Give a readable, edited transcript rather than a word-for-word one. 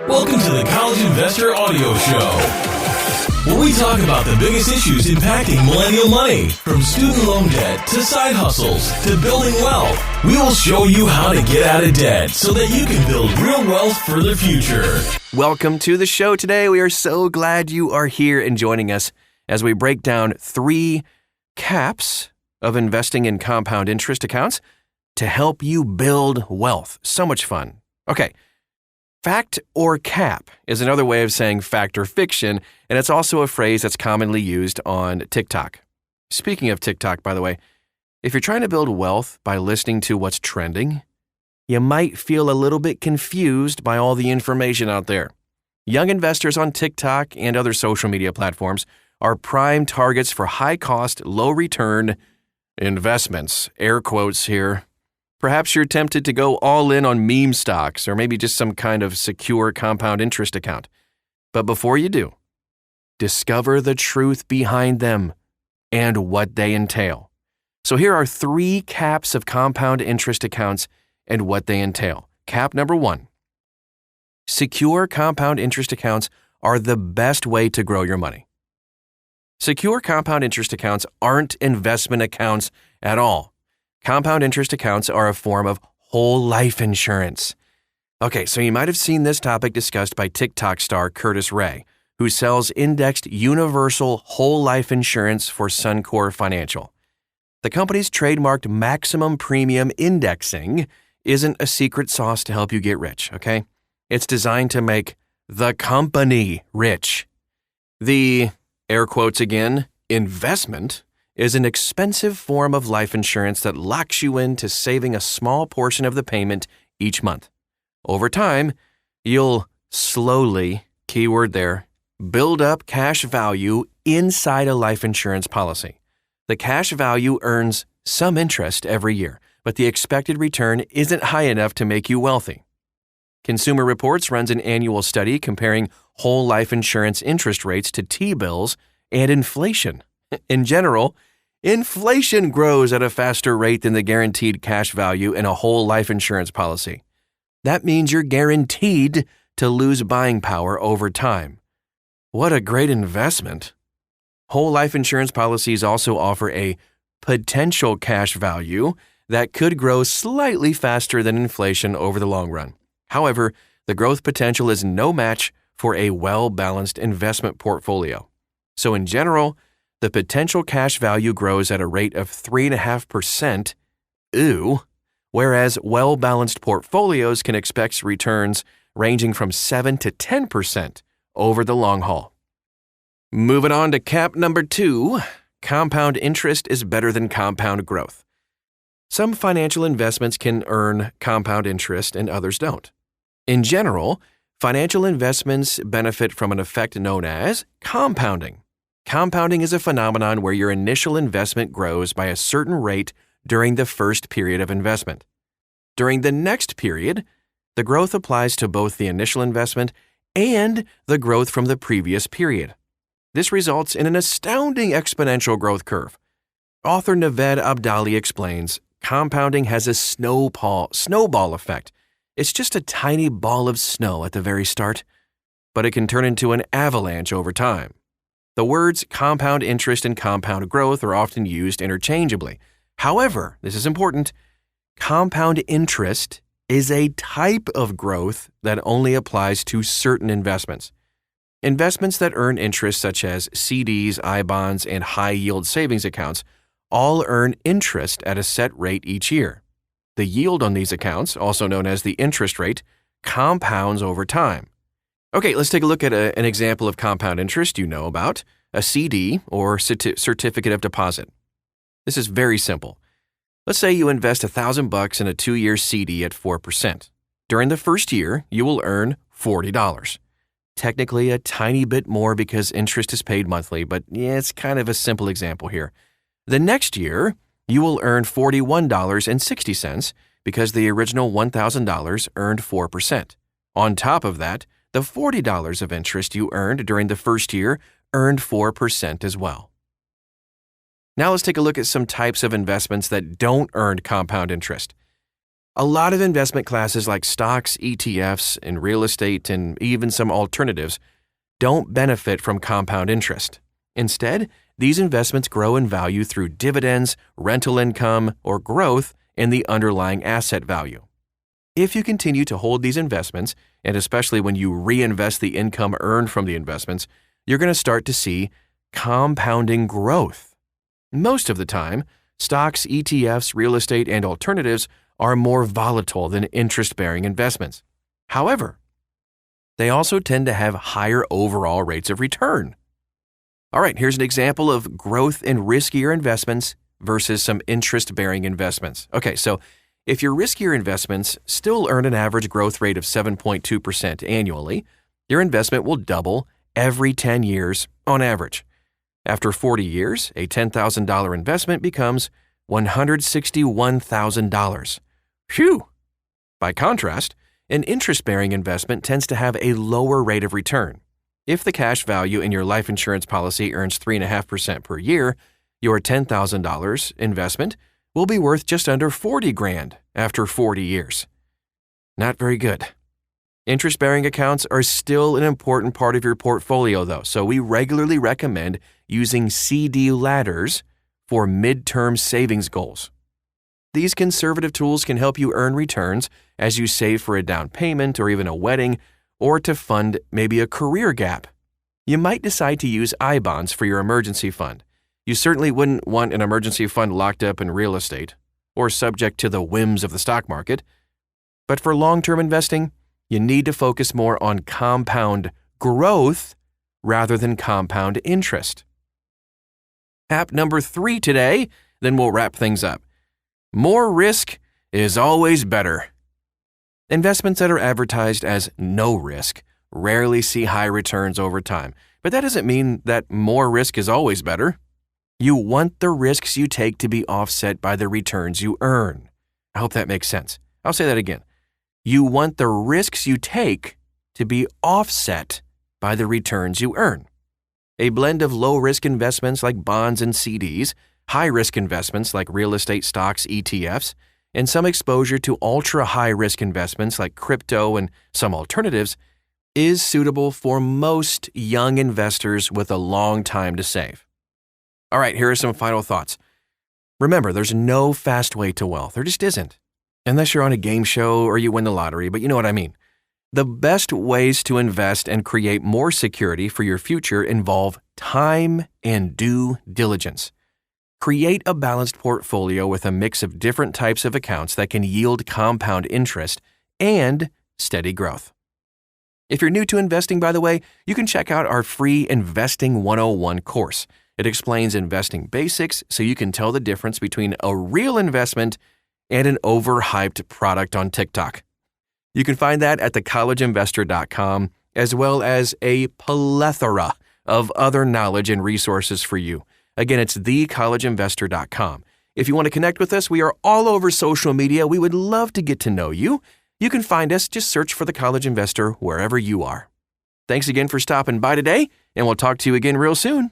Welcome to the College Investor Audio Show, where we talk about the biggest issues impacting millennial money, from student loan debt to side hustles to building wealth. We will show you how to get out of debt so that you can build real wealth for the future. Welcome to the show today. We are so glad you are here and joining us as we break down 3 caps of investing in compound interest accounts to help you build wealth. So much fun. Okay. Fact or cap is another way of saying fact or fiction, and it's also a phrase that's commonly used on TikTok. Speaking of TikTok, by the way, if you're trying to build wealth by listening to what's trending, you might feel a little bit confused by all the information out there. Young investors on TikTok and other social media platforms are prime targets for high-cost, low-return investments. Air quotes here. Perhaps you're tempted to go all in on meme stocks or maybe just some kind of secure compound interest account. But before you do, discover the truth behind them and what they entail. So here are 3 caps of compound interest accounts and what they entail. Cap number 1. Secure compound interest accounts are the best way to grow your money. Secure compound interest accounts aren't investment accounts at all. Compound interest accounts are a form of whole life insurance. Okay, so you might have seen this topic discussed by TikTok star Curtis Ray, who sells indexed universal whole life insurance for Suncor Financial. The company's trademarked maximum premium indexing isn't a secret sauce to help you get rich, okay? It's designed to make the company rich. The, air quotes again, investment is an expensive form of life insurance that locks you into saving a small portion of the payment each month. Over time, you'll slowly, keyword there, build up cash value inside a life insurance policy. The cash value earns some interest every year, but the expected return isn't high enough to make you wealthy. Consumer Reports runs an annual study comparing whole life insurance interest rates to T-bills and inflation. In general, inflation grows at a faster rate than the guaranteed cash value in a whole life insurance policy. That means you're guaranteed to lose buying power over time. What a great investment. Whole life insurance policies also offer a potential cash value that could grow slightly faster than inflation over the long run. However, the growth potential is no match for a well-balanced investment portfolio. So in general, the potential cash value grows at a rate of 3.5%, whereas well-balanced portfolios can expect returns ranging from 7 to 10% over the long haul. Moving on to cap number 2, compound interest is better than compound growth. Some financial investments can earn compound interest and others don't. In general, financial investments benefit from an effect known as compounding. Compounding is a phenomenon where your initial investment grows by a certain rate during the first period of investment. During the next period, the growth applies to both the initial investment and the growth from the previous period. This results in an astounding exponential growth curve. Author Naved Abdali explains, compounding has a snowball effect. It's just a tiny ball of snow at the very start, but it can turn into an avalanche over time. The words compound interest and compound growth are often used interchangeably. However, this is important, compound interest is a type of growth that only applies to certain investments. Investments that earn interest such as CDs, I-bonds, and high-yield savings accounts all earn interest at a set rate each year. The yield on these accounts, also known as the interest rate, compounds over time. Okay, let's take a look at an example of compound interest you know about, a CD or certificate of deposit. This is very simple. Let's say you invest $1,000 in a 2-year CD at 4%. During the first year, you will earn $40. Technically a tiny bit more because interest is paid monthly, but it's kind of a simple example here. The next year, you will earn $41.60 because the original $1,000 earned 4%. On top of that, the $40 of interest you earned during the first year earned 4% as well. Now let's take a look at some types of investments that don't earn compound interest. A lot of investment classes like stocks, ETFs, and real estate, and even some alternatives don't benefit from compound interest. Instead, these investments grow in value through dividends, rental income, or growth in the underlying asset value. If you continue to hold these investments, and especially when you reinvest the income earned from the investments, you're going to start to see compounding growth. Most of the time, stocks, ETFs, real estate, and alternatives are more volatile than interest-bearing investments. However, they also tend to have higher overall rates of return. All right, here's an example of growth in riskier investments versus some interest-bearing investments. Okay, so if your riskier investments still earn an average growth rate of 7.2% annually, your investment will double every 10 years on average. After 40 years, a $10,000 investment becomes $161,000. Phew! By contrast, an interest-bearing investment tends to have a lower rate of return. If the cash value in your life insurance policy earns 3.5% per year, your $10,000 investment will be worth just under $40,000 after 40 years. Not very good. Interest-bearing accounts are still an important part of your portfolio, though, so we regularly recommend using CD ladders for midterm savings goals. These conservative tools can help you earn returns as you save for a down payment or even a wedding, or to fund maybe a career gap. You might decide to use I-bonds for your emergency fund. You certainly wouldn't want an emergency fund locked up in real estate or subject to the whims of the stock market. But for long-term investing, you need to focus more on compound growth rather than compound interest. App number 3 today, then we'll wrap things up. More risk is always better. Investments that are advertised as no risk rarely see high returns over time, but that doesn't mean that more risk is always better. You want the risks you take to be offset by the returns you earn. I hope that makes sense. I'll say that again. You want the risks you take to be offset by the returns you earn. A blend of low-risk investments like bonds and CDs, high-risk investments like real estate, stocks, ETFs, and some exposure to ultra-high-risk investments like crypto and some alternatives is suitable for most young investors with a long time to save. All right, here are some final thoughts. Remember, there's no fast way to wealth. There just isn't. Unless you're on a game show or you win the lottery, but you know what I mean. The best ways to invest and create more security for your future involve time and due diligence. Create a balanced portfolio with a mix of different types of accounts that can yield compound interest and steady growth. If you're new to investing, by the way, you can check out our free Investing 101 course. It explains investing basics so you can tell the difference between a real investment and an overhyped product on TikTok. You can find that at thecollegeinvestor.com, as well as a plethora of other knowledge and resources for you. Again, it's thecollegeinvestor.com. If you want to connect with us, we are all over social media. We would love to get to know you. You can find us, just search for The College Investor wherever you are. Thanks again for stopping by today, and we'll talk to you again real soon.